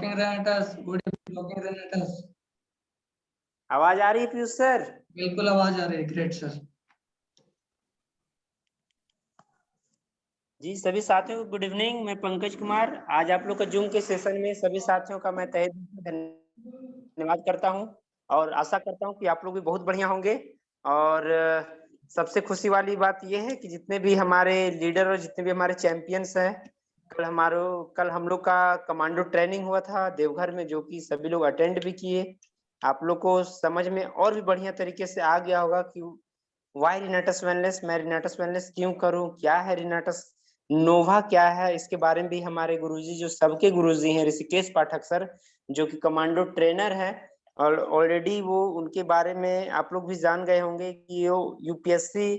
रेनेटस, good evening rocking रेनेटस। आवाज आ रही है पीयूष सर? बिल्कुल आवाज आ रही है, ग्रेट सर। जी सभी साथियों को गुड इवनिंग। मैं पंकज कुमार। आज आप लोग का जूम के सेशन में सभी साथियों का मैं तहे दिल से धन्यवाद करता हूं और आशा करता हूं कि आप लोग भी बहुत बढ़िया होंगे। और सबसे खुशी वाली बात यह है कि जितने भी हमारे लीडर और जितने भी हमारे चैंपियंस हैं, कल हम लोग का कमांडो ट्रेनिंग हुआ था देवघर में, जो कि सभी लोग अटेंड भी किए। आप लोग को समझ में और भी बढ़िया तरीके से आ गया होगा कि वाई रिनाटस वेलनेस, मैं रिनाटस वेलनेस क्यों करूं, क्या है रिनाटस नोवा क्या है, इसके बारे में भी हमारे गुरुजी, जो सबके गुरुजी हैं, ऋषिकेश पाठक सर, जो कि कमांडो ट्रेनर है, और ऑलरेडी वो उनके बारे में आप लोग भी जान गए होंगे कि वो यूपीएससी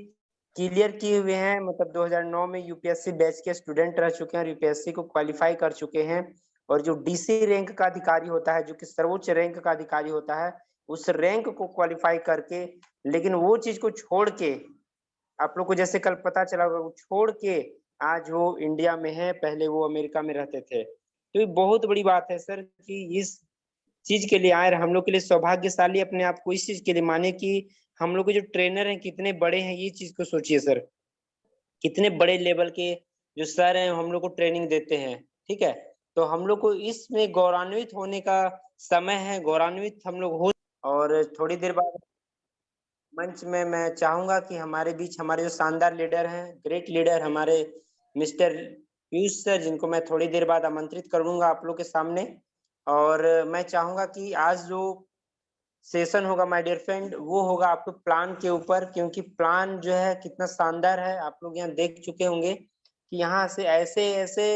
क्लियर किए हुए हैं। मतलब 2009 में यूपीएससी बैच के स्टूडेंट रह चुके हैं और यूपीएससी को क्वालिफाई कर चुके हैं। और जो डीसी रैंक का अधिकारी होता है, जो कि सर्वोच्च रैंक का अधिकारी होता है, उस रैंक को क्वालिफाई करके, लेकिन वो चीज को छोड़ के, आप लोग को जैसे कल पता चला होगा, वो छोड़ के आज वो इंडिया में है, पहले वो अमेरिका में रहते थे। तो ये बहुत बड़ी बात है सर कि इस चीज के लिए आए। हम लोग के लिए सौभाग्यशाली अपने आप को इस चीज के लिए माने कि हम लोग के जो ट्रेनर हैं कितने बड़े हैं। ये चीज को सोचिए सर, कितने बड़े लेवल के जो सर हैं हम लोग को ट्रेनिंग देते हैं। ठीक है, तो हम लोग को इसमें गौरवान्वित होने का समय है, गौरवान्वित हम लोग हो। और थोड़ी देर बाद मंच में मैं चाहूंगा कि हमारे बीच हमारे जो शानदार लीडर हैं, ग्रेट लीडर हमारे मिस्टर पीयूष सर, जिनको मैं थोड़ी देर बाद आमंत्रित करूंगा आप लोग के सामने। और मैं चाहूंगा कि आज जो सेशन होगा माय डियर फ्रेंड, वो होगा आपके प्लान के ऊपर, क्योंकि प्लान जो है कितना शानदार है आप लोग यहाँ देख चुके होंगे कि यहाँ से ऐसे ऐसे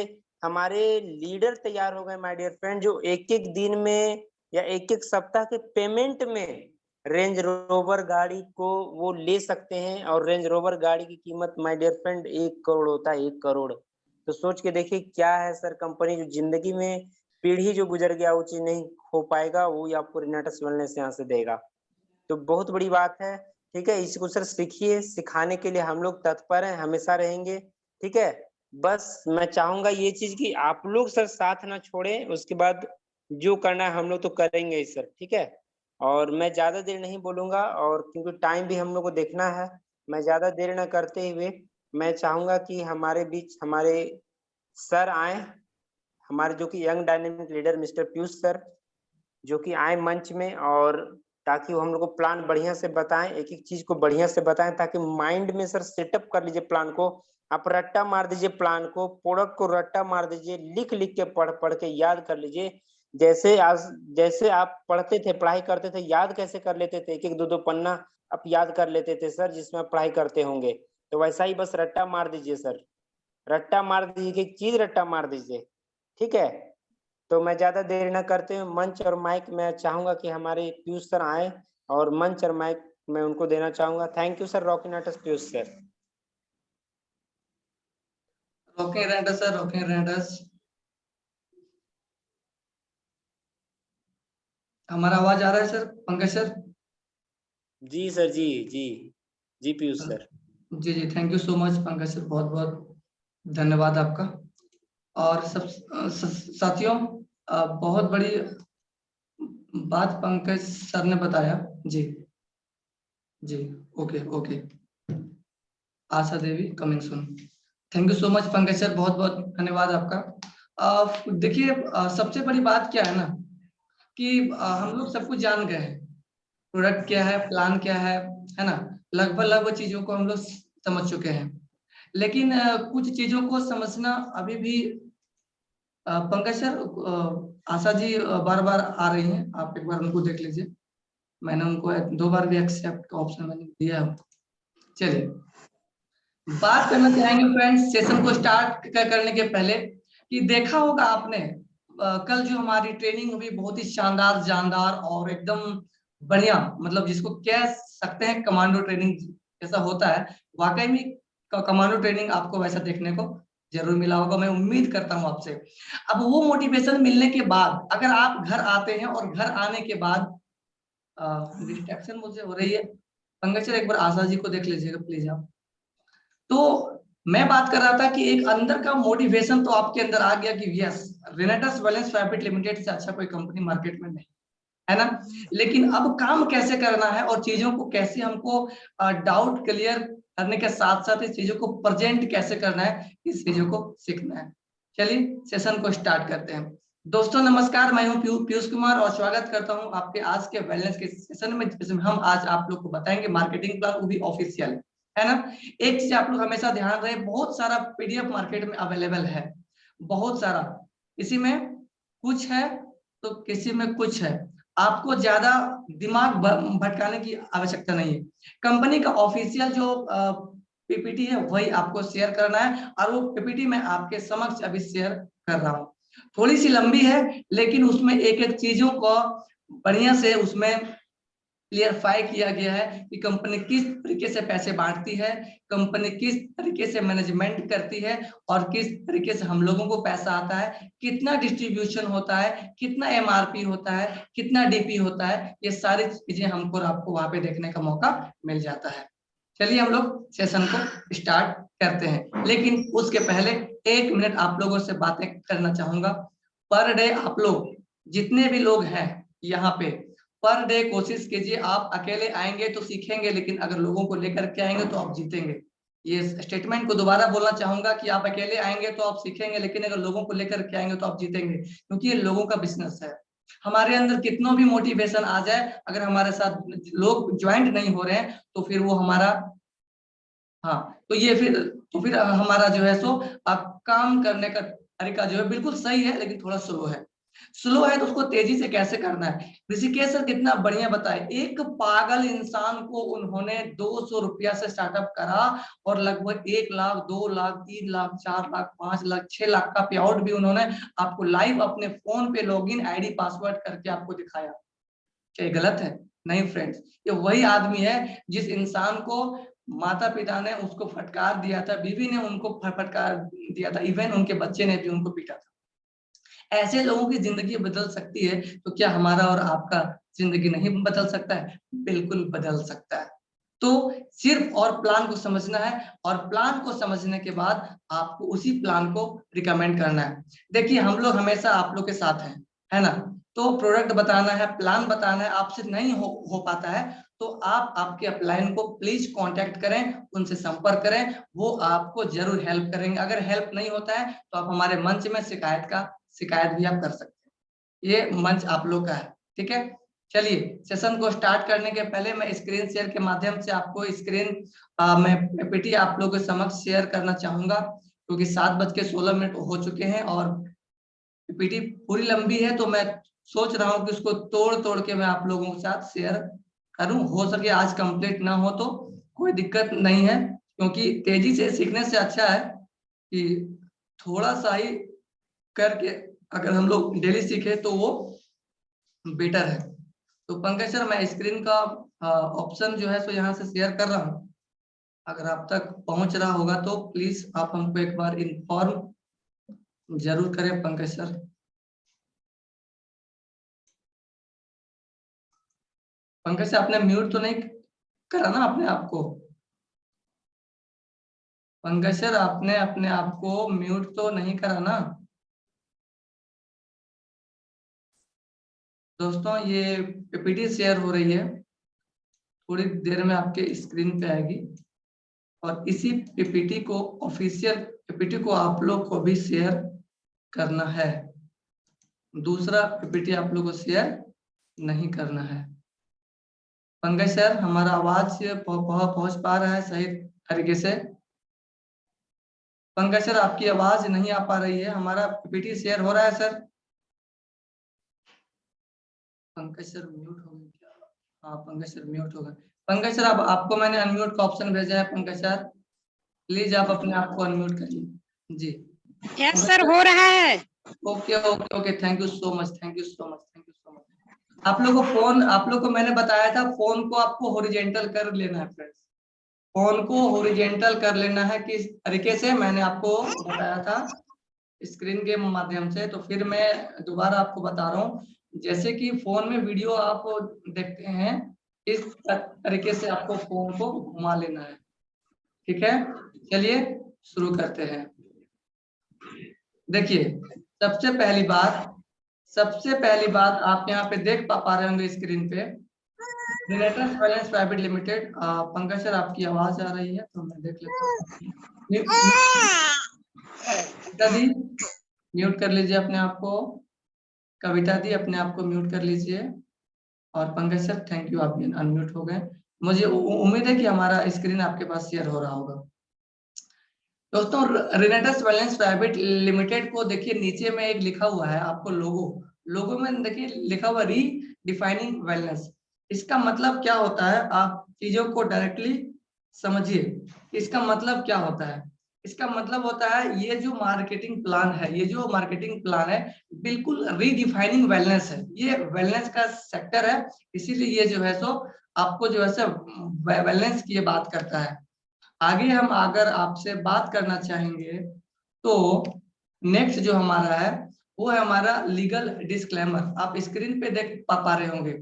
हमारे लीडर तैयार हो गए माय डियर फ्रेंड, जो एक एक दिन में या एक एक सप्ताह के पेमेंट में रेंज रोवर गाड़ी को वो ले सकते हैं। और रेंज रोवर गाड़ी की कीमत माय डियर फ्रेंड 1 करोड़ होता है, 1 करोड़। तो सोच के देखिए क्या है सर कंपनी, जो जिंदगी में पीढ़ी जो गुजर गया वो चीज नहीं हो पाएगा, वो आपको रिनाटस वेलनेस यहाँ से देगा। तो बहुत बड़ी बात है। ठीक है, इसको सर सीखिए, सिखाने के लिए हम लोग तत्पर हैं, हमेशा रहेंगे। ठीक है, बस मैं चाहूंगा ये चीज कि आप लोग सर साथ ना छोड़े, उसके बाद जो करना है हम लोग तो करेंगे ही सर। ठीक है, और मैं ज्यादा देर नहीं बोलूंगा, और क्योंकि टाइम भी हम लोग को देखना है, मैं ज्यादा देर ना करते हुए मैं चाहूंगा कि हमारे बीच हमारे सर आए, हमारे जो कि young dynamic leader mister Piyush sir, जो कि आए मंच में, और ताकि वो हम लोग को प्लान बढ़िया से बताएं, एक एक चीज को बढ़िया से बताएं, ताकि माइंड में सर सेटअप कर लीजिए प्लान को। आप रट्टा मार दीजिए प्लान को, प्रोडक्ट को रट्टा मार दीजिए, लिख लिख के पढ़ पढ़ के याद कर लीजिए। जैसे आज जैसे आप पढ़ते थे, पढ़ाई करते थे, याद कैसे कर लेते थे, एक एक दो दो पन्ना आप याद कर लेते थे सर, जिसमें आप पढ़ाई करते होंगे। तो वैसा ही बस रट्टा मार दीजिए सर, रट्टा मार दीजिए, एक चीज रट्टा मार दीजिए। ठीक है, तो मैं ज्यादा देर न करते हुए मंच और माइक मैं चाहूंगा कि हमारे पीयूष सर आए, और मंच और माइक मैं उनको देना चाहूंगा। Thank you sir, rocking artist Piyush sir. Rocking रेनेटस सर, रॉकिंग रेनेटस। हमारा आवाज आ रहा है सर, पंकज सर? जी सर, जी जी जी पीयूष सर। जी जी, thank you so much Pankaj sir, बहुत बहुत धन्यवाद आपका। और सब साथियों, बहुत बड़ी बात पंकज सर ने बताया। जी जी, okay okay. Asha Devi coming soon. Thank you so much Pankaj sir, बहुत बहुत धन्यवाद आपका। देखिए, सबसे बड़ी बात क्या है ना, कि हम लोग सब कुछ जान गए हैं, प्रोडक्ट क्या है, प्लान क्या है ना, लगभग लगभग चीजों को हम लोग समझ चुके हैं। लेकिन कुछ चीजों को समझना अभी भी, पंकज सर, आशा जी बार बार आ रही हैं, आप एक बार उनको देख लीजिए। मैंने उनको 2 बार भी एक्सेप्ट का ऑप्शन मैंने दिया है। चलिए, बात करना चाहेंगे फ्रेंड्स, सेशन को स्टार्ट करने के पहले, कि देखा होगा आपने कल जो हमारी ट्रेनिंग हुई, बहुत ही शानदार जानदार और एकदम बढ़िया, मतलब जिसको कह सकते हैं कमांडो ट्रेनिंग जैसा होता है। वाकई में कमांडो ट्रेनिंग आपको वैसा देखने को जरूर मिला होगा, मैं उम्मीद करता हूं आपसे। अब वो मोटिवेशन मिलने के बाद अगर आप घर आते हैं, और घर आने के बाद डिस्ट्रैक्शन मुझे हो रही है, पंकज सर एक बार आशा जी को देख लीजिएगा प्लीज आप। तो मैं बात कर रहा था कि एक अंदर का मोटिवेशन तो आपके अंदर आ गया कि यस, रेनेटस वेलनेस प्राइवेट लिमिटेड से अच्छा कोई कंपनी मार्केट में नहीं है ना। लेकिन अब काम कैसे करना है और चीजों को कैसे हमको डाउट क्लियर करने के साथ साथ इस चीजों को प्रेजेंट कैसे करना है, इस चीजों को सीखना है। चलिए सेशन को स्टार्ट करते हैं। दोस्तों नमस्कार, मैं हूं पीयूष कुमार और स्वागत करता हूं आपके आज के वेलनेस के सेशन में, जिसमें हम आज आप लोग को बताएंगे मार्केटिंग प्लान, वो भी ऑफिशियल, है ना। एक चीज आप लोग हमेशा ध्यान रहे, बहुत सारा पीडीएफ मार्केट में अवेलेबल है, बहुत सारा। किसी में कुछ है तो किसी में कुछ है, आपको ज्यादा दिमाग भटकाने की आवश्यकता नहीं है। कंपनी का ऑफिशियल जो पीपीटी है वही आपको शेयर करना है और वो पीपीटी मैं आपके समक्ष अभी शेयर कर रहा हूँ। थोड़ी सी लंबी है लेकिन उसमें एक एक चीजों को बढ़िया से उसमें क्लियरफाई किया गया है कि कंपनी किस तरीके से पैसे बांटती है, कंपनी किस तरीके से मैनेजमेंट करती है और किस तरीके से हम लोगों को पैसा आता है, कितना डिस्ट्रीब्यूशन होता है, कितना एमआरपी होता है, कितना डीपी होता है, ये सारी चीजें हमको और आपको वहां पे देखने का मौका मिल जाता है। चलिए हम लोग सेशन को स्टार्ट करते हैं, लेकिन उसके पहले 1 मिनट आप लोगों से बातें करना चाहूंगा। पर डे आप लोग जितने भी लोग हैं यहाँ पे, पर डे कोशिश कीजिए, आप अकेले आएंगे तो सीखेंगे, लेकिन अगर लोगों को लेकर के आएंगे तो आप जीतेंगे। ये स्टेटमेंट को दोबारा बोलना चाहूंगा कि आप अकेले आएंगे तो आप सीखेंगे, लेकिन अगर लोगों को लेकर के आएंगे तो आप जीतेंगे, क्योंकि ये लोगों का बिजनेस है। हमारे अंदर कितना भी मोटिवेशन आ जाए, अगर हमारे साथ लोग ज्वाइंट नहीं हो रहे हैं तो फिर वो हमारा, हाँ, तो फिर हमारा जो है सो काम करने का तरीका जो है बिल्कुल सही है, लेकिन थोड़ा स्लो है। स्लो है तो उसको तेजी से कैसे करना है, ऋषिकेश सर कितना बढ़िया बताए। एक पागल इंसान को उन्होंने 200 रुपया से स्टार्टअप करा और लगभग 1 लाख, 2 लाख, 3 लाख, 4 लाख, 5 लाख, 6 लाख का पे आउट भी उन्होंने आपको लाइव अपने फोन पे लॉगिन आईडी पासवर्ड करके आपको दिखाया। क्या ये गलत है? नहीं फ्रेंड्स, ये वही आदमी है जिस इंसान को माता पिता ने उसको फटकार दिया था, बीवी ने उनको फटकार दिया था, इवन उनके बच्चे ने भी उनको पीटा था। ऐसे लोगों की जिंदगी बदल सकती है, तो क्या हमारा और आपका जिंदगी नहीं बदल सकता है? बिल्कुल बदल सकता है। तो सिर्फ और प्लान को समझना है, और प्लान को समझने के बाद आपको उसी प्लान को रिकमेंड करना है। देखिए हम लोग हमेशा आप लोग के साथ हैं, है ना। तो प्रोडक्ट बताना है, प्लान बताना है, आपसे नहीं हो पाता है तो आप आपके अपलाइन को प्लीज कांटेक्ट करें, उनसे संपर्क करें, वो आपको जरूर हेल्प करेंगे। अगर हेल्प नहीं होता है तो आप हमारे मंच में शिकायत भी आप कर सकते हैं, ये मंच आप लोग का है, ठीक है। चलिए सेशन को स्टार्ट करने के पहले मैं स्क्रीन शेयर के माध्यम से आपको मैं पीपीटी आप लोगों के समक्ष शेयर करना चाहूंगा, क्योंकि 7:16 हो चुके हैं और पीपीटी पूरी लंबी है, तो मैं सोच रहा हूँ कि उसको तोड़ तोड़ के मैं आप लोगों के साथ शेयर करूं। हो सके आज कंप्लीट ना हो तो कोई दिक्कत नहीं है, क्योंकि तेजी से सीखने से अच्छा है कि थोड़ा सा ही करके अगर हम लोग डेली सीखे तो वो बेटर है। तो पंकज सर मैं स्क्रीन का ऑप्शन जो है सो यहाँ से शेयर कर रहा हूँ, अगर आप तक पहुंच रहा होगा तो प्लीज आप हमको एक बार इन्फॉर्म जरूर करें पंकज सर। पंकज सर आपने म्यूट तो नहीं करा ना अपने आप को? पंकज सर आपने अपने आप को म्यूट तो नहीं करा ना? दोस्तों ये पीपीटी शेयर हो रही है, थोड़ी देर में आपके स्क्रीन पे आएगी, और इसी पीपीटी को, ऑफिशियल पीपीटी को आप लोग को भी शेयर करना है। दूसरा पीपीटी आप लोग को शेयर नहीं करना है। पंकज सर हमारा आवाज पहुंच पा रहा है सही तरीके से? पंकज सर आपकी आवाज नहीं आ पा रही है, हमारा पीपीटी शेयर हो रहा है सर? पंकज सर म्यूट हो गए क्या? हाँ पंकज सर म्यूट हो गए। पंकज सर अब आपको मैंने अनम्यूट का ऑप्शन भेजा है, पंकज सर प्लीज आप अपने आप को अनम्यूट करिए जी। यस सर हो रहा है। Okay okay okay, thank you so much, thank you so much, thank you so much. आप लोग को मैंने बताया था फोन को आपको हॉरिजॉन्टल कर लेना है फ्रेंड्स, फोन को हॉरिजॉन्टल कर लेना है। किस तरीके से मैंने आपको बताया था स्क्रीन के माध्यम से, तो फिर मैं दोबारा आपको बता रहा हूँ। जैसे कि फोन में वीडियो आप देखते हैं, इस तरीके से आपको फोन को घुमा लेना है, ठीक है। चलिए शुरू करते हैं। देखिए, सबसे पहली बात आप यहाँ पे देख पा रहे होंगे स्क्रीन पे, realtors finance private limited. Pankaj sir, आपकी आवाज आ रही है तो मैं देख लेता हूँ। कविता दी म्यूट कर लीजिए अपने आप को, कविता दी अपने आप को म्यूट कर लीजिए, और पंकज सर थैंक यू, आप भी अनम्यूट हो गए। मुझे उम्मीद है कि हमारा स्क्रीन आपके पास शेयर हो रहा होगा। दोस्तों, रिलेटर्स फाइनेंस प्राइवेट लिमिटेड को देखिए, नीचे में एक लिखा हुआ है आपको लोगो में देखिए लिखा हुआ रीडिफाइनिंग वेलनेस। इसका मतलब क्या होता है, आप चीजों को डायरेक्टली समझिए। इसका मतलब क्या होता है? इसका मतलब होता है ये जो मार्केटिंग प्लान है बिल्कुल रीडिफाइनिंग वेलनेस है। ये वेलनेस का सेक्टर है, इसीलिए ये जो है सो आपको जो है सो वेलनेस की बात करता है। आगे हम अगर आपसे बात करना चाहेंगे तो नेक्स्ट जो हमारा है वो है हमारा लीगल डिस्क्लेमर। आप स्क्रीन पे देख पा रहे होंगे,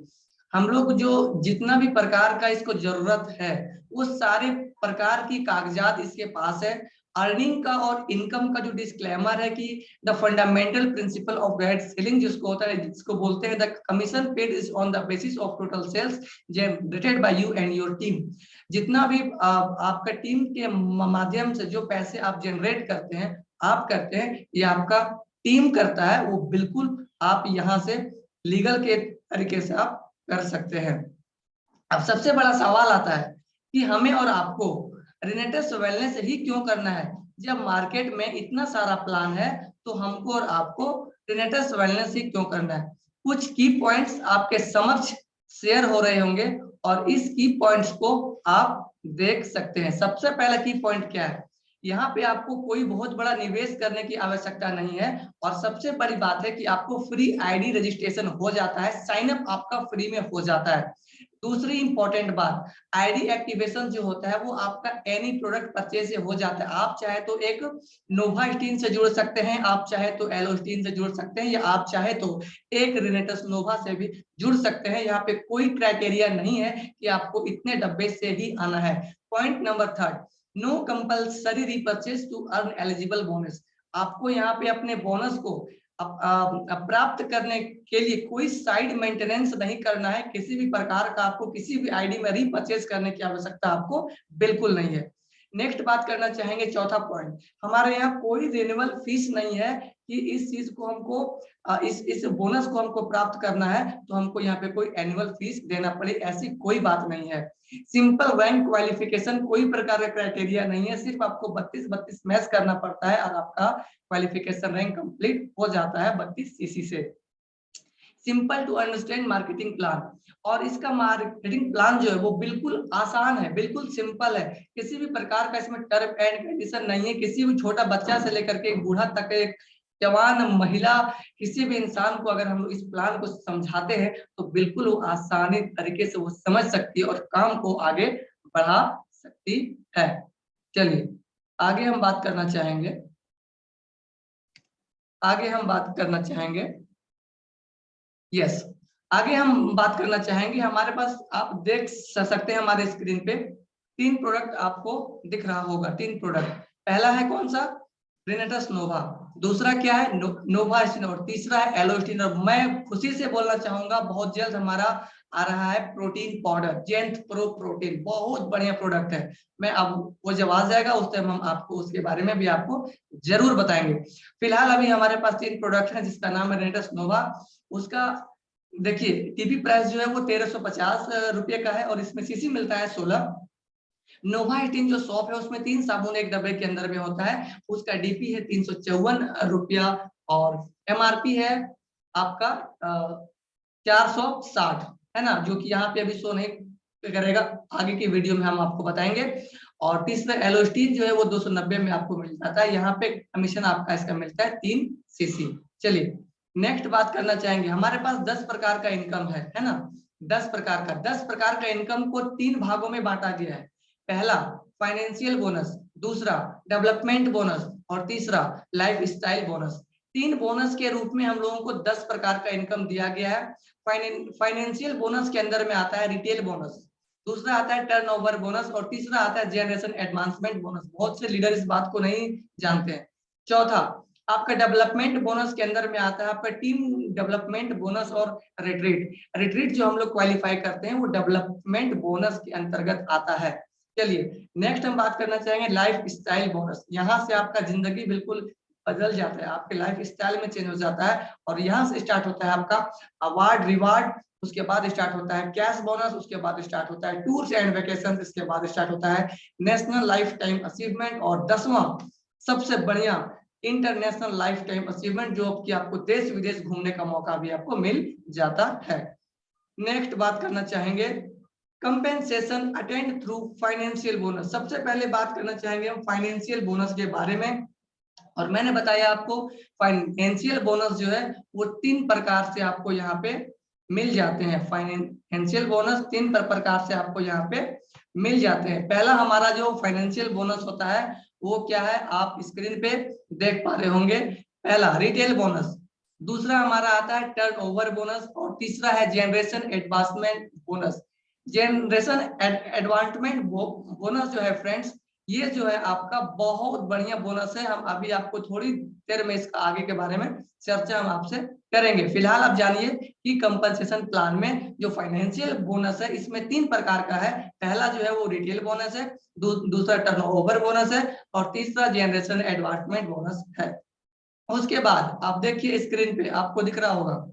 हम लोग जो जितना भी प्रकार का इसको जरूरत है वो सारे प्रकार की कागजात इसके पास है। अर्निंग का और इनकम का जो डिस्क्लेमर है कि the fundamental principle of direct selling जिसको होता है, जिसको बोलते हैं the commission paid is on the basis of total sales generated by you and your team. जितना भी आपका टीम के माध्यम से जो पैसे आप जनरेट करते हैं, आप करते हैं, ये आपका टीम करता है, वो बिल्कुल आप यहाँ से लीगल के तरीके से आप कर सकते हैं। अब सबसे बड़ा सवाल आता है कि हमें और आपको रिलेटर्स वेलनेस ही क्यों करना है? जब मार्केट में इतना सारा प्लान है तो हमको और आपको रिलेटर्स वेलनेस ही क्यों करना है? कुछ की पॉइंट्स आपके समक्ष शेयर हो रहे होंगे और इस की पॉइंट्स को आप देख सकते हैं। सबसे पहला की पॉइंट क्या है? यहाँ पे आपको कोई बहुत बड़ा निवेश करने की आवश्यकता नहीं है, और सबसे बड़ी बात है कि आपको फ्री आईडी रजिस्ट्रेशन हो जाता है, साइन अप आपका फ्री में हो जाता है। दूसरी इंपॉर्टेंट बात, आईडी एक्टिवेशन जो होता है वो आपका एनी प्रोडक्ट परचेज से हो जाता है। आप चाहे तो एक नोवा स्टीन से जुड़ सकते हैं, आप चाहे तो एलो स्टीन से जुड़ सकते हैं, या आप चाहे तो एक रिनेटस नोवा से भी जुड़ सकते हैं। यहाँ पे कोई क्राइटेरिया नहीं है कि आपको इतने डब्बे से ही आना है। Point number third, no compulsory repurchase to earn eligible bonus. आपको यहाँ पे अपने बोनस को प्राप्त करने के लिए कोई साइड मेंटेनेंस नहीं करना है। किसी भी प्रकार का आपको किसी भी आईडी में रीपर्चेज करने की आवश्यकता आपको बिल्कुल नहीं है। नेक्स्ट बात करना चाहेंगे, चौथा पॉइंट, हमारे यहाँ कोई रिन्यूअल फीस नहीं है कि इस चीज को हमको इस बोनस को हमको प्राप्त करना है तो हमको यहाँ पे कोई एनुअल फीस देना पड़े, ऐसी कोई बात नहीं है। सिंपल रैंक क्वालिफिकेशन, कोई प्रकार का क्राइटेरिया नहीं है, सिर्फ आपको 32 मैच करना पड़ता है और आपका क्वालिफिकेशन रैंक कंप्लीट हो जाता है 32 सीसी से। Simple to understand marketing plan, और इसका मार्केटिंग प्लान जो है वो बिल्कुल आसान है, बिल्कुल सिंपल है। किसी भी प्रकार का इसमें टर्म एंड कंडीशन नहीं है। किसी भी छोटा बच्चा से लेकर के बूढ़ा तक, एक जवान महिला, किसी भी इंसान को अगर हम इस प्लान को समझाते हैं तो बिल्कुल वो आसानी तरीके से वो समझ सकती है और काम को आगे बढ़ा सकती है। चलिए आगे हम बात करना चाहेंगे, आगे हम बात करना चाहेंगे। हमारे पास आप देख सकते हैं हमारे स्क्रीन पे 3 प्रोडक्ट आपको दिख रहा होगा। 3 प्रोडक्ट, पहला है कौन सा? रिनेटस नोवा, दूसरा क्या है? नोवा स्टीन, और तीसरा है एलो स्टीन। और मैं खुशी से बोलना चाहूंगा बहुत जल्द हमारा आ रहा है प्रोटीन पाउडर, जेंथ प्रो प्रोटीन, बहुत बढ़िया प्रोडक्ट है। मैं अब वो जब आ जाएगा उस टाइम हम आपको उसके बारे में भी आपको जरूर बताएंगे। फिलहाल अभी हमारे पास 3 प्रोडक्ट है जिसका नाम है रिनेटस नोवा। उसका देखिए टीपी प्राइस जो है वो 1350 रुपये का है और इसमें सीसी मिलता है 16। नोवा स्टीन जो शॉप है उसमें 3 साबुन एक डब्बे के अंदर में होता है, उसका डीपी है 354 रुपया और एमआरपी है आपका 460, है ना, जो कि यहाँ पे अभी शो नहीं करेगा, आगे की वीडियो में हम आपको बताएंगे। और तीसरा एलो स्टीन जो है वो 290 में आपको मिल जाता है। यहाँ पे कमीशन आपका इसका मिलता है 3 सीसी। चलिए नेक्स्ट बात करना चाहेंगे, हमारे पास 10 प्रकार का इनकम है ना, 10 प्रकार का इनकम को 3 भागों में बांटा गया है। पहला फाइनेंशियल बोनस, दूसरा डेवलपमेंट बोनस और तीसरा लाइफ स्टाइल बोनस। 3 बोनस के रूप में हम लोगों को 10 प्रकार का इनकम दिया गया है। फाइनेंशियल बोनस के अंदर में आता है रिटेल बोनस, दूसरा आता है टर्नओवर बोनस और तीसरा आता है जनरेशन एडवांसमेंट बोनस। बहुत से लीडर इस बात को नहीं जानते हैं। चौथा आपका डेवलपमेंट बोनस के अंदर में आता है आपका टीम डेवलपमेंट बोनस और रिट्रीट जो हम लोग क्वालिफाई करते हैं वो डेवलपमेंट बोनस के अंतर्गत आता है। चलिए नेक्स्ट हम बात करना चाहेंगे लाइफ स्टाइल बोनस। यहाँ से आपका जिंदगी बिल्कुल बदल जाता है, आपके लाइफ स्टाइल में चेंज हो जाता है और यहाँ से स्टार्ट होता है आपका अवार्ड रिवार्ड, उसके बाद स्टार्ट होता है कैश बोनस, उसके बाद स्टार्ट होता है टूर्स एंड वेकेशन, इसके बाद स्टार्ट होता है नेशनल लाइफ टाइम अचीवमेंट और 10वां सबसे बढ़िया इंटरनेशनल लाइफ टाइम अचीवमेंट जो कि आपको देश विदेश घूमने का मौका भी आपको मिल जाता है। नेक्स्ट बात करना चाहेंगे compensation attend through financial bonus. सबसे पहले बात करना चाहेंगे हम फाइनेंशियल बोनस के बारे में और मैंने बताया आपको फाइनेंशियल बोनस जो है वो 3 प्रकार से आपको यहाँ पे मिल जाते हैं। फाइनेंशियल बोनस 3 प्रकार से आपको यहाँ पे मिल जाते हैं। पहला हमारा जो फाइनेंशियल बोनस होता है वो क्या है, आप स्क्रीन पे देख पा रहे होंगे। पहला रिटेल बोनस, दूसरा हमारा आता है टर्नओवर बोनस और तीसरा है generation advancement bonus. Generation advancement bonus जो है फ्रेंड्स, ये जो है आपका बहुत बढ़िया बोनस है। हम अभी आपको थोड़ी देर में इसका आगे के बारे में चर्चा हम आपसे करेंगे। फिलहाल आप जानिए कि कंपनसेशन प्लान में जो फाइनेंशियल बोनस है इसमें 3 प्रकार का है। पहला जो है वो रिटेल बोनस है, दूसरा टर्नओवर बोनस है और तीसरा जनरेशन एडवांसमेंट बोनस है। उसके बाद आप देखिए स्क्रीन पे आपको दिख रहा होगा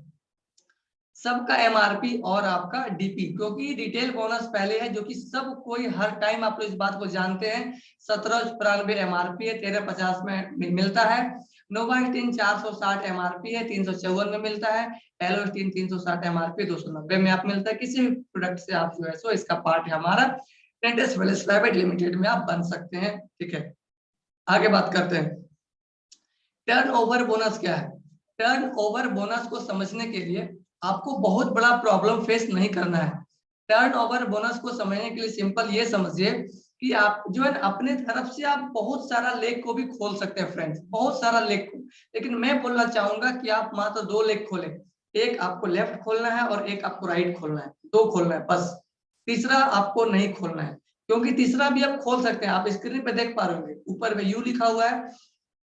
सबका एमआरपी और आपका डीपी, क्योंकि रिटेल बोनस पहले है जो कि सब कोई हर टाइम आप लोग इस बात को जानते हैं। 1794 एमआरपी है, 1350 में मिलता है। नोवा स्टीन 460 एमआरपी है, 354 में मिलता है। एलो स्टीन 360 एमआरपी 290 में आप मिलता है। किसी भी प्रोडक्ट से आप जो है सो इसका पार्ट है हमारा प्रेंटिस वेल्स प्राइवेट लिमिटेड में आप बन सकते हैं। ठीक है, आगे बात करते हैं टर्नओवर बोनस क्या है। टर्नओवर बोनस को समझने के लिए आपको बहुत बड़ा प्रॉब्लम फेस नहीं करना है। टर्नओवर बोनस को समझने के लिए सिंपल ये समझिए कि आप जो है अपने तरफ से आप बहुत सारा लेग को भी खोल सकते हैं फ्रेंड्स, बहुत सारा लेग को। लेकिन मैं बोलना चाहूंगा कि आप मात्र 2 लेग खोलें, एक आपको लेफ्ट खोलना है और एक आपको राइट खोलना है, 2 खोलना है बस। तीसरा आपको नहीं खोलना है, क्योंकि तीसरा भी आप खोल सकते हैं। आप स्क्रीन पे देख पा रहे होंगे ऊपर में यू लिखा हुआ है।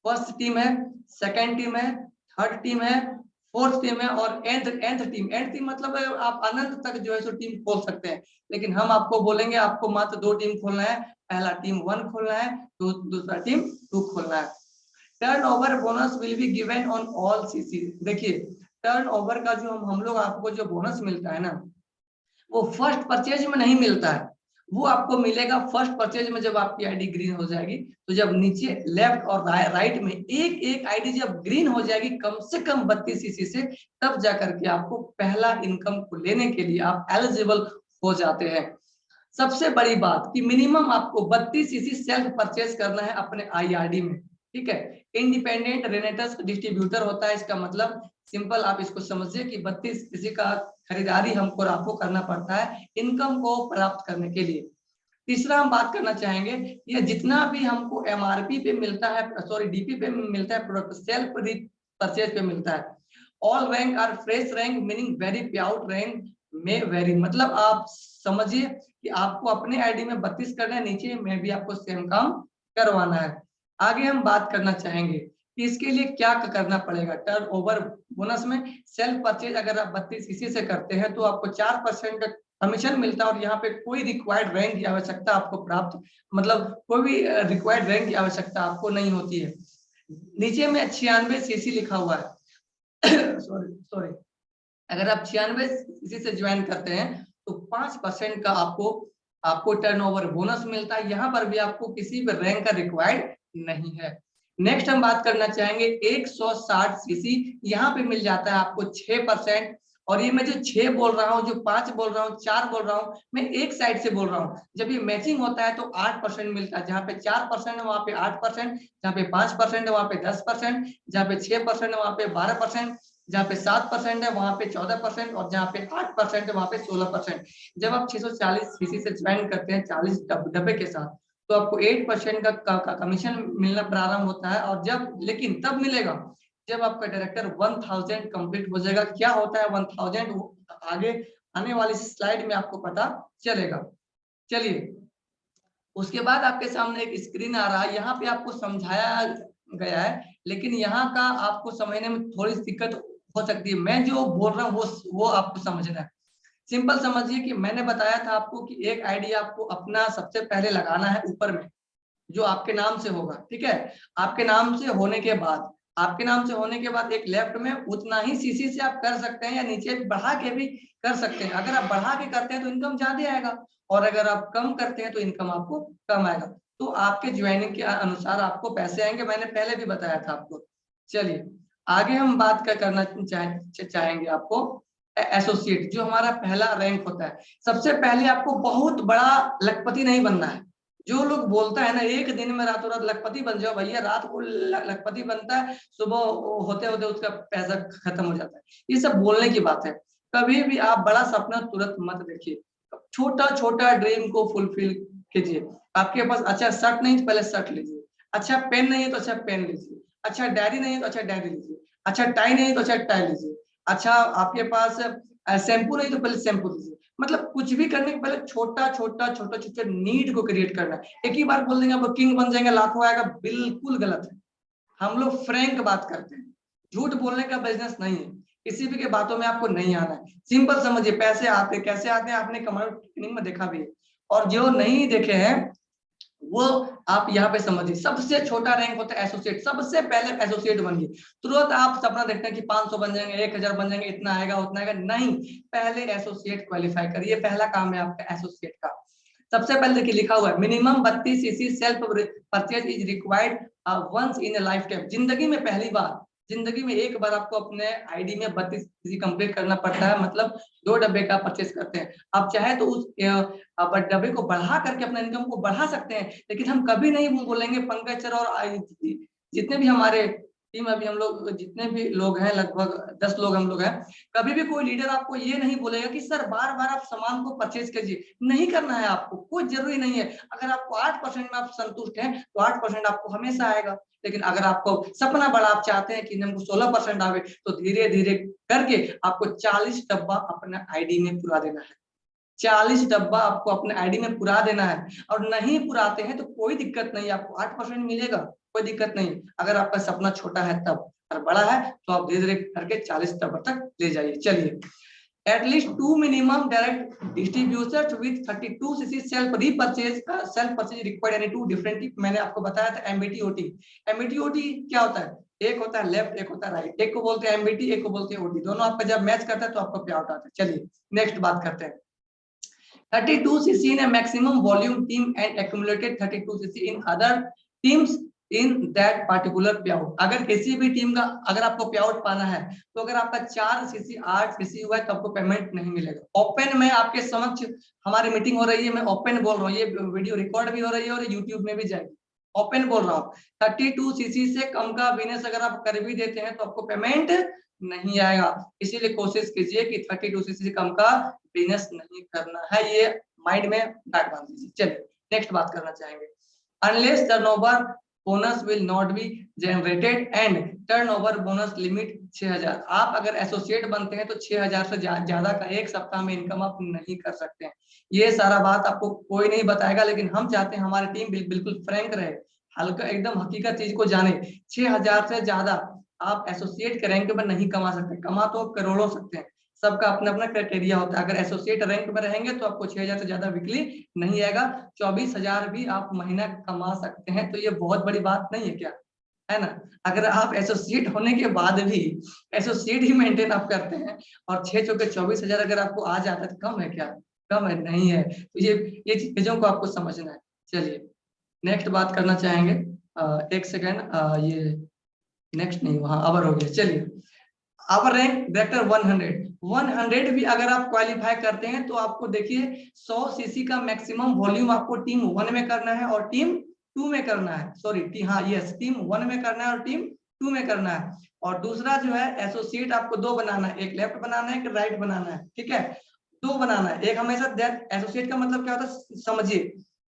फर्स्ट टीम है, सेकंड टीम है, थर्ड टीम है, फोर्थ टीम है और एंथ टीम मतलब आप अनंत तक जो है सो टीम खोल सकते हैं। लेकिन हम आपको बोलेंगे आपको मात्र 2 टीम खोलना है। पहला टीम 1 खोलना है, दूसरा टीम 2 खोलना है। Turnover bonus will be given on all CC. देखिए टर्नओवर का जो हम लोग आपको जो बोनस मिलता है ना वो फर्स्ट परचेज में नहीं मिलता है, वो आपको मिलेगा फर्स्ट परचेज में जब आपकी आईडी ग्रीन हो जाएगी। तो जब नीचे लेफ्ट और राइट में एक एक आईडी जब ग्रीन हो जाएगी कम से कम 32 सीसी से, तब जाकर के आपको पहला इनकम को लेने के लिए आप एलिजिबल हो जाते हैं। सबसे बड़ी बात कि मिनिमम आपको 32 सीसी सेल्फ परचेज करना है अपने आईआरडी में। ठीक है, इंडिपेंडेंट रेनेटर्स डिस्ट्रीब्यूटर होता है, इसका मतलब सिंपल आप इसको समझिए कि 32 सीसी का खरीदारी हमको आपको करना पड़ता है इनकम को प्राप्त करने के लिए। तीसरा हम बात करना चाहेंगे ये जितना भी हमको एमआरपी पे मिलता है, सॉरी डीपी पे मिलता है, प्रोडक्ट सेल्फ परचेज पे मिलता है। All rank are fresh rank meaning very pay out rank में वेरी, मतलब आप समझिए कि आपको अपने आईडी में 32 करना है, नीचे में भी आपको सेम काम करवाना है। आगे हम बात करना चाहेंगे कि इसके लिए क्या करना पड़ेगा। टर्नओवर बोनस में सेल्फ परचेज अगर आप 32 सीसी से करते हैं तो आपको 4% का कमीशन मिलता है और यहाँ पे कोई रिक्वायर्ड रैंक की आवश्यकता आपको प्राप्त, मतलब कोई भी रिक्वायर्ड रैंक की आवश्यकता आपको नहीं होती है। नीचे में 96 सीसी लिखा हुआ है सॉरी अगर आप 96 सीसी से ज्वाइन करते हैं तो 5% का आपको टर्नओवर बोनस मिलता है। यहाँ पर भी आपको किसी भी रैंक का रिक्वायर्ड नहीं है। नेक्स्ट हम बात करना चाहेंगे 160 सीसी, यहाँ पे मिल जाता है आपको 6%। और ये मैं जो 6 बोल रहा हूँ, जो 5 बोल रहा हूँ, 4 बोल रहा हूँ, मैं एक साइड से बोल रहा हूँ। जब ये मैचिंग होता है तो 8% मिलता है। जहाँ पे 4% है वहाँ पे 8%, जहाँ पे 5% है वहाँ पे 10%, जहाँ पे 6% है वहाँ पे 12%, जहाँ पे 7% है वहाँ पे 14% और जहाँ पे 8% है वहाँ पे 16%। जब आप 640 सीसी से ज्वाइन करते हैं 40 डब्बे के साथ तो आपको 8% का कमीशन मिलना प्रारंभ होता है। और जब लेकिन तब मिलेगा जब आपका डायरेक्टर 1000 कंप्लीट हो जाएगा। क्या होता है 1000 आगे आने वाली स्लाइड में आपको पता चलेगा। चलिए, उसके बाद आपके सामने एक स्क्रीन आ रहा है, यहाँ पे आपको समझाया गया है, लेकिन यहाँ का आपको समझने में थोड़ी दिक्कत हो सकती है। मैं जो बोल रहा हूँ वो आपको समझना है। सिंपल समझिए कि मैंने बताया था आपको कि एक आईडी आपको अपना सबसे पहले लगाना है ऊपर में, जो आपके नाम से होगा, ठीक है। आपके नाम से होने के बाद एक लेफ्ट में उतना ही सीसी से आप कर सकते हैं, या नीचे बढ़ा के भी कर सकते हैं। अगर आप बढ़ा के करते हैं तो इनकम ज्यादा आएगा, और अगर आप कम करते हैं तो इनकम आपको कम आएगा। तो आपके ज्वाइनिंग के अनुसार आपको पैसे आएंगे, मैंने पहले भी बताया था आपको। चलिए आगे हम बात करना चाहेंगे आपको एसोसिएट, जो हमारा पहला रैंक होता है। सबसे पहले आपको बहुत बड़ा लखपति नहीं बनना है। जो लोग बोलता है ना एक दिन में रातों रात लखपति बन जाओ, भैया रात को लखपति बनता है, सुबह होते होते उसका पैसा खत्म हो जाता है। ये सब बोलने की बात है। कभी भी आप बड़ा सपना तुरंत मत देखिए, छोटा छोटा ड्रीम को फुलफिल कीजिए। आपके पास अच्छा शर्ट नहीं तो पहले शर्ट लीजिए, अच्छा पेन नहीं है तो अच्छा पेन लीजिए, अच्छा डायरी नहीं है तो अच्छा डायरी लीजिए, अच्छा टाई नहीं है तो अच्छा टाई लीजिए, अच्छा आपके पास शैम्पू नहीं तो पहले शैम्पू लीजिए। मतलब कुछ भी करने के पहले छोटा छोटा नीड को क्रिएट करना है। एक ही बार बोल देंगे आप किंग बन जाएंगे, लाखों आएगा, बिल्कुल गलत है। हम लोग फ्रैंक बात करते हैं, झूठ बोलने का बिजनेस नहीं है। किसी भी के बातों में आपको नहीं आना है। सिंपल समझिए, पैसे आते कैसे आते हैं आपने कमांड ट्रेनिंग में देखा भी है, और जो नहीं देखे हैं वो आप यहाँ पे समझिए। सबसे छोटा रैंक होता है एसोसिएट, सबसे पहले एसोसिएट बनिए। तुरंत आप सपना देखते हैं कि 500 बन जाएंगे, 1000 बन जाएंगे, इतना आएगा उतना आएगा, नहीं। पहले एसोसिएट क्वालिफाई करिए, पहला काम है आपका एसोसिएट का। सबसे पहले देखिए लिखा हुआ है minimum 32 CC self purchase is required once in a life time. जिंदगी में पहली बार, जिंदगी में एक बार आपको अपने आईडी में 32 सीसी कंप्लीट करना पड़ता है, मतलब 2 डब्बे का परचेज करते हैं। आप चाहे तो उस डब्बे को बढ़ा करके अपना इनकम को बढ़ा सकते हैं, लेकिन हम कभी नहीं बोलेंगे पंकज सर और जितने भी हमारे टीम अभी हम लोग जितने भी लोग हैं, लगभग 10 लोग हम लोग हैं, कभी भी कोई लीडर आपको ये नहीं बोलेगा कि सर बार बार आप सामान को परचेज कीजिए। नहीं करना है आपको, कोई जरूरी नहीं है। अगर आपको 8% में आप संतुष्ट हैं तो 8% आपको हमेशा आएगा, लेकिन अगर आपको सपना बड़ा, आप चाहते हैं कि हमको 16% आवे, तो धीरे धीरे करके आपको 40 डब्बा अपने आईडी में पुरा देना है। 40 डब्बा आपको अपने आईडी में पुरा देना है, और नहीं पुराते हैं तो कोई दिक्कत नहीं, आपको 8% मिलेगा, कोई दिक्कत नहीं। अगर आपका सपना छोटा है तब, और बड़ा है तो आप धीरे धीरे करके 40 डब्बा तक ले जाइए। चलिए, at least 2 minimum direct distributors with 32 CC self purchase required, यानी 2 डिफरेंट। मैंने आपको बताया था एमबीटी ओटी। एमबीटी ओटी क्या होता है? एक होता है लेफ्ट, एक होता है राइट। एक को बोलते हैं एमबीटी, एक को बोलते हैं ओटी। दोनों आपका जब मैच करता है तो आपको पे आउट आता है। चलिए नेक्स्ट बात करते हैं। 32 cc in a maximum volume team and accumulated 32 cc in other teams in that particular payout। अगर किसी भी टीम का अगर आपको पेआउट पाना है तो अगर आपका 4 सीसी 8 सीसी हुआ है तो आपको पेमेंट नहीं मिलेगा। ओपन में आपके समक्ष हमारी मीटिंग हो रही है, मैं ओपन बोल रहा हूँ, ये वीडियो रिकॉर्ड भी हो रही है और यूट्यूब में भी जाएगी। ओपन बोल रहा हूँ, 32 सीसी से कम का बिजनेस अगर आप कर भी देते हैं तो आपको पेमेंट नहीं आएगा। इसीलिए कोशिश कीजिए कि 32 सीसी से कम का बिजनेस नहीं करना है, ये माइंड में गांठ बांध लीजिए। चलिए नेक्स्ट बात करना चाहेंगे। Unless turnover bonus will not be generated and turnover bonus limit 6000। आप अगर एसोसिएट बनते हैं तो 6000 से ज्यादा का एक सप्ताह में इनकम आप नहीं कर सकते हैं। ये सारा बात आपको कोई नहीं बताएगा, लेकिन हम चाहते हैं हमारी टीम बिल्कुल फ्रैंक रहे, हल्का एकदम हकीकत चीज को जाने। 6000 से ज्यादा आप एसोसिएट के रैंक पर नहीं कमा सकते, कमा तो करोड़ों सकते हैं। सबका अपना अपना क्राइटेरिया होता है। अगर एसोसिएट रैंक में रहेंगे तो आपको 6000 से ज्यादा वीकली नहीं आएगा, 24000 भी आप महीना कमा सकते हैं। तो ये बहुत बड़ी बात नहीं है क्या, है ना? अगर आप एसोसिएट होने के बाद भी एसोसिएट ही मेंटेन आप करते हैं और 6 चौके 24,000 अगर आपको आ जाता है तो कम है क्या? कम है नहीं है। तो ये चीजों को आपको समझना है। चलिए नेक्स्ट बात करना चाहेंगे। एक सेकेंड, ये नेक्स्ट नहीं, वहां अवर हो गया। चलिए अवर रैंक डायरेक्टर 100 भी अगर आप क्वालिफाई करते हैं तो आपको देखिए 100 सीसी का मैक्सिमम वॉल्यूम आपको टीम 1 में करना है और टीम 2 में करना है। सॉरी, हाँ यस, टीम 1 में करना है और टीम 2 में करना है। और दूसरा जो है एसोसिएट आपको 2 बनाना है, एक लेफ्ट बनाना है, एक राइट बनाना है, ठीक है? 2 बनाना है। एक हमेशा एसोसिएट का मतलब क्या होता है समझिए,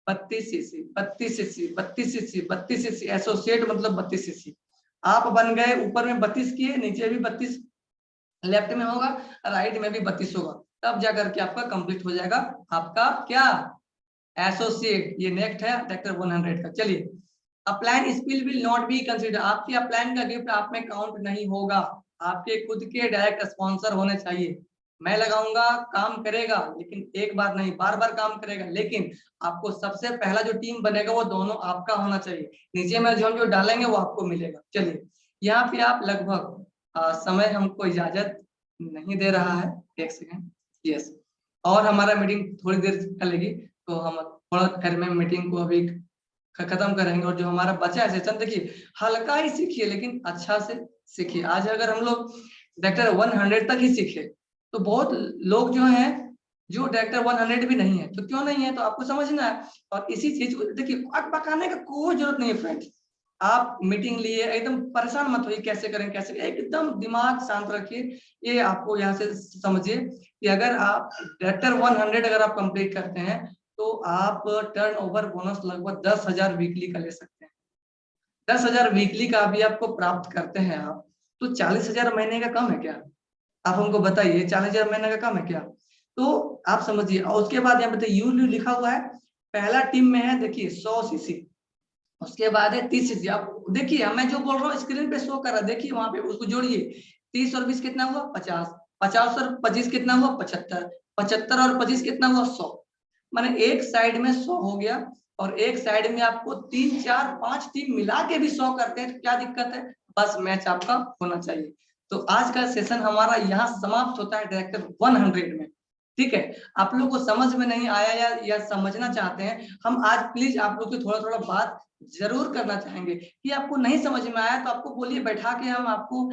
32 CC 32 CC 32 CC 32 CC associate मतलब 32 सीसी। आप बन गए, ऊपर में 32 किए, नीचे भी 32 लेफ्ट में होगा, राइट में भी 32 होगा, तब जाकर के आपका कंप्लीट हो जाएगा आपका क्या एसोसिएट, ये नेक्स्ट है ट्रैक्टर 100 का। चलिए, upline spill will not be consider, आपके अपलाइन का गिफ्ट आप में काउंट नहीं होगा, आपके खुद के डायरेक्ट स्पॉन्सर होने चाहिए। मैं लगाऊंगा, काम करेगा, लेकिन एक बार नहीं, बार बार काम करेगा, लेकिन आपको सबसे पहला जो टीम बनेगा वो दोनों आपका होना चाहिए। नीचे में जो हम जो डालेंगे वो आपको मिलेगा। चलिए, यहाँ पे आप लगभग समय हमको इजाजत नहीं दे रहा है, एक सेकेंड, यस, और हमारा मीटिंग थोड़ी देर चलेगी, तो हम थोड़ा देर में मीटिंग को अभी खत्म करेंगे। और जो हमारा बचा है सेशन, देखिए हल्का ही सीखिए लेकिन अच्छा से सीखिए। आज अगर हम लोग डायरेक्टर 100 तक ही सीखे, तो बहुत लोग जो हैं जो डायरेक्टर 100 भी नहीं है, तो क्यों नहीं है, तो आपको समझना है। और इसी चीज को देखिए, पकाने का कोई जरूरत नहीं है फ्रेंड्स। आप मीटिंग लिए एकदम परेशान मत होइए, कैसे करें कैसे करें, एकदम दिमाग शांत रखिए। ये आपको यहाँ से समझिए कि अगर आप डायरेक्टर 100 अगर आप कंप्लीट करते हैं, तो आप टर्नओवर बोनस लगभग 10,000 वीकली का ले सकते हैं। 10,000 वीकली का अभी आपको प्राप्त करते हैं आप, तो 40,000 महीने का कम है क्या? आप हमको बताइए, 40,000 महीने का कम है क्या? तो आप समझिए। और उसके बाद यहाँ पे यू लिखा हुआ है, पहला टीम में है देखिए 100 सीसी, उसके बाद है 30 सीसी। आप देखिए, मैं जो बोल रहा हूँ स्क्रीन पे शो कर रहा है, देखिए वहां पे, उसको जोड़िए। 30 और 20 कितना हुआ? 50। 50 और 25 कितना हुआ? 75। 75 और 25 कितना हुआ? 100। माने एक साइड में 100 हो गया, और एक साइड में आपको 3 4 5 टीम मिला के भी 100 करते हैं, तो क्या दिक्कत है? बस मैच आपका होना चाहिए। तो आज का सेशन हमारा यहाँ समाप्त होता है डायरेक्टर 100 में। ठीक है, आप लोग को समझ में नहीं आया या समझना चाहते हैं, हम आज प्लीज आप लोग से थोड़ा थोड़ा बात जरूर करना चाहेंगे कि आपको नहीं समझ में आया तो आपको बोलिए, बैठा के हम आपको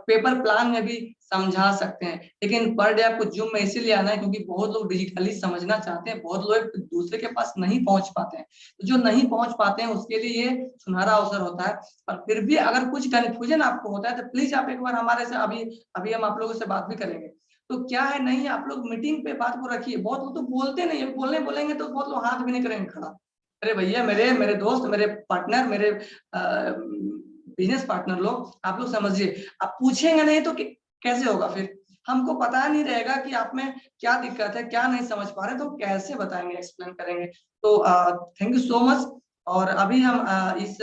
पेपर प्लान में भी समझा सकते हैं। लेकिन पर डे आपको जूम में इसीलिए आना है क्योंकि बहुत लोग डिजिटली समझना चाहते हैं, बहुत लोग दूसरे के पास नहीं पहुंच पाते हैं। तो जो नहीं पहुंच पाते हैं उसके लिए ये सुनहरा अवसर होता है। और फिर भी अगर कुछ कंफ्यूजन आपको होता है तो प्लीज आप एक बार हमारे से अभी अभी हम आप लोगों से बात भी करेंगे। तो क्या है, नहीं आप लोग मीटिंग पे बात को रखिए। बहुत लोग तो बोलते नहीं है, बोलेंगे तो बहुत लोग हाथ भी नहीं करेंगे खड़ा। अरे भैया, मेरे मेरे दोस्त, मेरे पार्टनर, मेरे बिजनेस पार्टनर लोग, आप लोग समझिए, आप पूछेंगे नहीं तो कैसे होगा? फिर हमको पता नहीं रहेगा कि आप में क्या दिक्कत है, क्या नहीं समझ पा रहे, तो कैसे बताएंगे, एक्सप्लेन करेंगे। तो थैंक यू सो मच। और अभी हम इस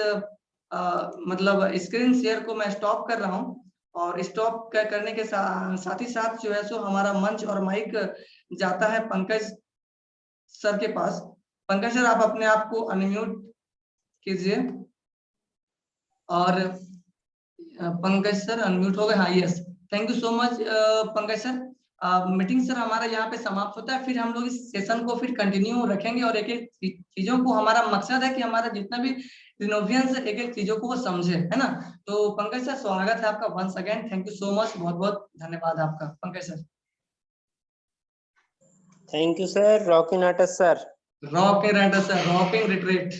मतलब स्क्रीन शेयर को मैं स्टॉप कर रहा हूँ, और स्टॉप करने के साथ ही साथ जो है सो हमारा मंच और माइक जाता है पंकज सर के पास। पंकज सर, आप अपने आप को अनम्यूट कीजिए। और पंकज सर अनम्यूट हो गए? हाँ, yes, thank you so much Pankaj sir. Meeting sir हमारा यहाँ पे समाप्त होता है, फिर हम लोग इस सेशन को फिर कंटिन्यू रखेंगे, और एक एक चीजों को, हमारा मकसद है कि हमारा जितना भी रिनोवियंस एक एक चीजों को वो समझे, है ना। तो पंकज सर, स्वागत है आपका once again, thank you so much, बहुत बहुत धन्यवाद आपका Pankaj sir. Thank you sir. Rocking artist sir. Rocking rider sir, rocking retreat.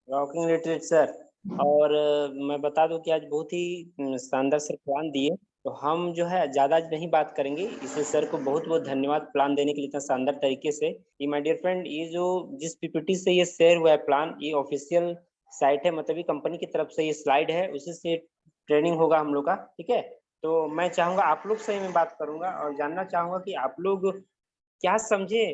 Rocking retreat sir. और मैं बता दूं कि आज बहुत ही शानदार सर प्लान दिए, तो हम जो है ज्यादा नहीं बात करेंगे। इसलिए सर को बहुत बहुत धन्यवाद प्लान देने के लिए इतना शानदार तरीके से। ये माय डियर फ्रेंड, ये जो जिस पीपीटी से ये शेयर हुआ है प्लान, ये ऑफिशियल साइट है, मतलब ये कंपनी की तरफ से ये स्लाइड है, उसी से ट्रेनिंग होगा हम लोग का। ठीक है, तो मैं चाहूंगा आप लोग से मैं बात करूंगा और जानना चाहूंगा कि आप लोग क्या समझे।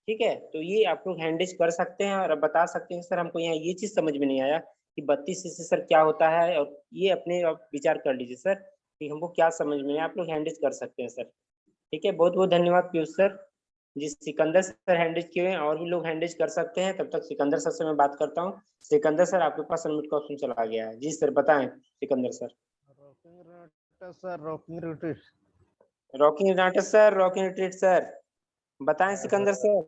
ठीक है, तो ये आप लोग हैंडल कर सकते हैं और बता सकते हैं सर हमको यहाँ ये चीज समझ में नहीं आया कि 32 सीसी सर क्या होता है, और ये अपने आप विचार कर लीजिए सर कि हमको क्या समझ में आया। आप लोग हैंडल कर सकते हैं सर। ठीक है, बहुत बहुत धन्यवाद पीयूष सर। जिस सिकंदर सर हैंडल किए हैं और भी लोग हैंडल कर सकते हैं। तब तक सिकंदर सर से मैं बात करता हूँ। सिकंदर सर, आपके पास अनम्यूट का ऑप्शन चला गया है। जी सर, बताएं Sikandar sir. Rocking retreat rocking नाटक सर, रॉकिंग रिट्रीट सर, बताएं सिकंदर सर।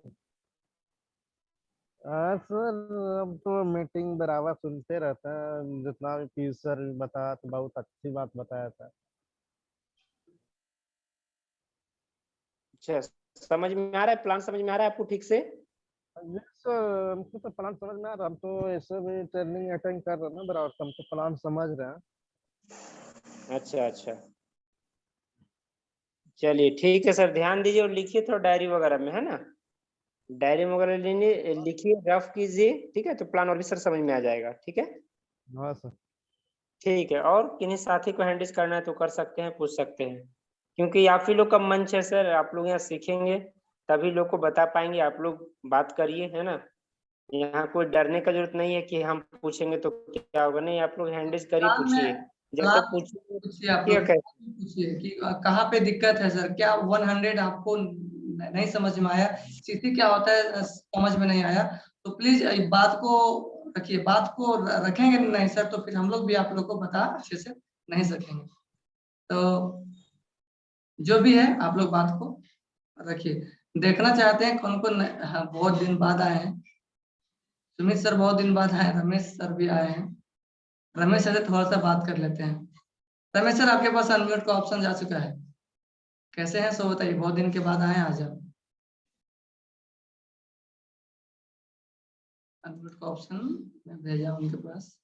सर, अब तो मीटिंग बराबर सुनते रहता है, जितना भी पीयूष सर बताया तो बहुत अच्छी बात बताया था। अच्छा, समझ में आ रहा है प्लान? समझ में आ रहा है आपको ठीक से? सर, हमको तो प्लान समझ में आ रहा, हम तो ऐसे भी ट्रेनिंग अटेंड कर रहे हैं ना बराबर, हम तो प्लान समझ रहे हैं। अच्छा अच्छा, चलिए ठीक है सर, ध्यान दीजिए और लिखिए थोड़ा डायरी वगैरह में, है ना। डायरी वगैरह लेने लिखिए, रफ कीजिए। ठीक है, तो प्लान और भी सर समझ में आ जाएगा। ठीक है, हाँ सर। ठीक है। और किन्हीं साथी को हैंडल करना है तो कर सकते हैं, पूछ सकते हैं, क्योंकि आप ही लोग का मंच है सर, आप लोग यहाँ सीखेंगे तभी लोग को बता पाएंगे। आप लोग बात करिए, है ना। यहाँ कोई डरने का जरूरत नहीं है कि हम पूछेंगे तो क्या होगा, नहीं आप लोग हैंडल करिए, सलाम में पूछिए। जब सलाम तक पूछिए पूछिए आप क्या लोग, कहे। पूछिए कि कहाँ पे दिक्कत है सर, क्या 100 आपको नहीं समझ में आया, सीसी क्या होता है समझ में नहीं आया, तो प्लीज बात को रखिए, बात को रखेंगे नहीं सर तो फिर हम लोग भी आप लोग को बता अच्छे से नहीं सकेंगे। तो जो भी है आप लोग बात को रखिए। देखना चाहते हैं कौन कौन हाँ, बहुत दिन बाद आए हैं। सुमित सर बहुत दिन बाद आए, रमेश सर भी आए हैं। रमेश सर से थोड़ा सा बात कर लेते हैं। रमेश सर आपके पास अनम्यूट का ऑप्शन जा चुका है, कैसे हैं सो बताइए, बहुत दिन के बाद आए हैं आज आप। अनम्यूट का ऑप्शन मैं भेजा उनके पास।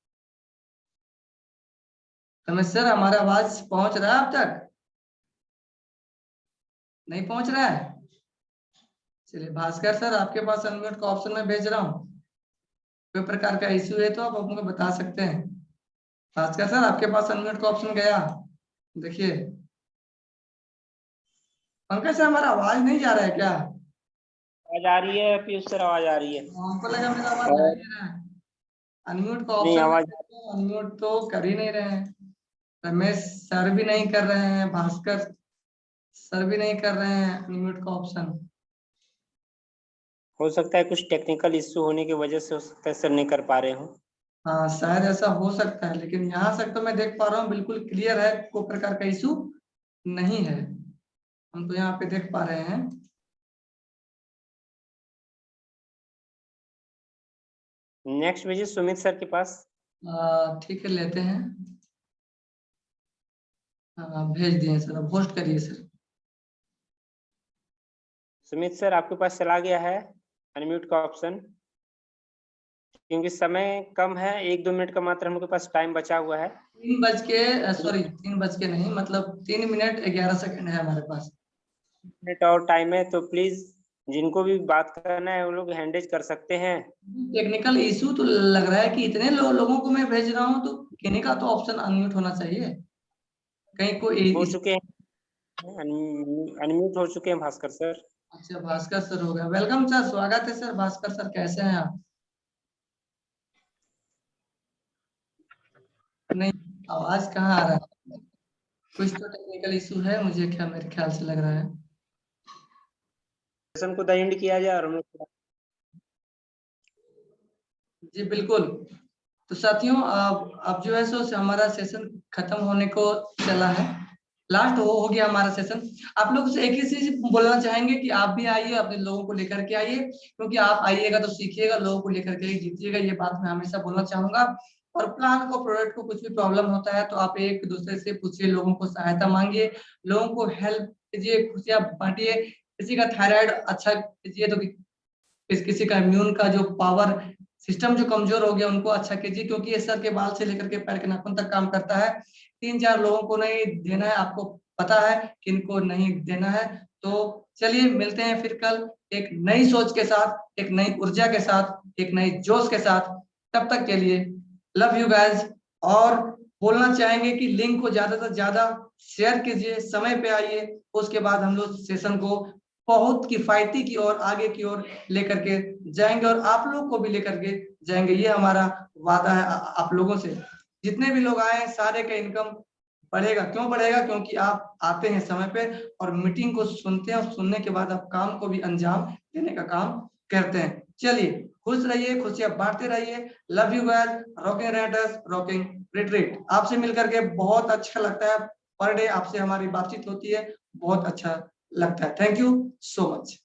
रमेश सर हमारा आवाज पहुंच रहा है अब तक, नहीं पहुंच रहा है? चलिए भास्कर सर आपके पास अनम्यूट का ऑप्शन मैं भेज रहा हूँ, कोई प्रकार का इश्यू है तो आप हमको बता सकते हैं। भास्कर सर आपके पास अनम्यूट का ऑप्शन गया, देखिए। पंकज सर हमारा आवाज नहीं जा रहा है क्या? आवाज आ रही है पीयूष सर, आवाज आ रही है। हमको लगा मेरा आवाज जा ही और नहीं रहा है। अनम्यूट का नहीं ऑप्शन आवाज, अनम्यूट तो कर ही नहीं रहे हैं। रमेश सर भी नहीं कर रहे हैं, भास्कर सर भी नहीं कर रहे हैं अनम्यूट का ऑप्शन। हो सकता है कुछ टेक्निकल इश्यू होने की वजह से, हो सकता है सर नहीं कर पा रहे हो। हाँ शायद ऐसा हो सकता है, लेकिन यहाँ से तो मैं देख पा रहा हूँ बिल्कुल क्लियर है, कोई प्रकार का इशू नहीं है, हम तो यहाँ पे देख पा रहे हैं। नेक्स्ट भेजिए सुमित सर के पास। ठीक है लेते हैं। भेज दिए सर, अब होस्ट करिए सर। सुमित सर आपके पास चला गया है अनम्यूट का ऑप्शन। क्योंकि समय कम है, 1-2 मिनट का मात्र हम लोग के पास टाइम बचा हुआ है। 3 बज के नहीं, मतलब 3 मिनट 11 सेकंड है हमारे पास। मिनट और टाइम है, तो प्लीज जिनको भी बात करना है वो लोग हैंडल कर सकते हैं। टेक्निकल इशू तो लग रहा है कि इतने लोगों को मैं भेज रहा हूँ, तो किन्हीं का तो ऑप्शन अनम्यूट होना चाहिए, कहीं को हो चुके हैं, अनम्यूट हो चुके हैं भास्कर सर। अच्छा भास्कर सर हो गया, वेलकम सर, स्वागत है सर। भास्कर सर कैसे हैं आप? नहीं, आवाज कहाँ आ रहा है, कुछ तो टेक्निकल इशू है मुझे क्या, मेरे ख्याल से लग रहा है। सेशन को द एंड किया जाए और हम लोग जी बिल्कुल। तो साथियों अब जो है सो हमारा सेशन खत्म होने को चला है, लास्ट हो गया हमारा सेशन। आप लोग से एक ही चीज बोलना चाहेंगे कि आप भी आइए, अपने लोगों को लेकर के आइए, क्योंकि आप आइएगा तो सीखिएगा, लोगों को लेकर के जीतिएगा, ये बात मैं हमेशा बोलना चाहूंगा। और प्लान को, प्रोडक्ट को कुछ भी प्रॉब्लम होता है तो आप एक दूसरे से पूछिए, लोगों को सहायता मांगिए, लोगों को हेल्प कीजिए, खुशियां बांटिए। किसी का थायराइड अच्छा कीजिए तो किसी का इम्यून का जो पावर सिस्टम जो कमजोर हो गया उनको अच्छा कीजिए, क्योंकि ये सर के बाल से लेकर के पैर के नाखून तक काम करता है। 3-4 लोगों को नहीं देना है, आपको पता है किनको नहीं देना है। तो चलिए मिलते हैं फिर कल एक नई सोच के साथ, एक नई ऊर्जा के साथ, एक नई जोश के साथ। तब तक के लिए लव यू गाइज। और बोलना चाहेंगे कि लिंक को ज्यादा से ज्यादा शेयर कीजिए, समय पे आइए, उसके बाद हम लोग सेशन को बहुत किफायती की और आगे की ओर लेकर के जाएंगे, और आप लोग को भी लेकर के जाएंगे, ये हमारा वादा है आप लोगों से। जितने भी लोग आए सारे का इनकम बढ़ेगा, क्यों बढ़ेगा? क्योंकि आप आते हैं समय पे और मीटिंग को सुनते हैं, और सुनने के बाद आप काम को भी अंजाम देने का काम करते हैं। चलिए खुश रहिए, खुशियां बांटते रहिए। Love you guys, rocking Riders, rocking retreat. आपसे मिलकर के बहुत अच्छा लगता है, पर डे आपसे हमारी बातचीत होती है, बहुत अच्छा लगता है। Thank you so much.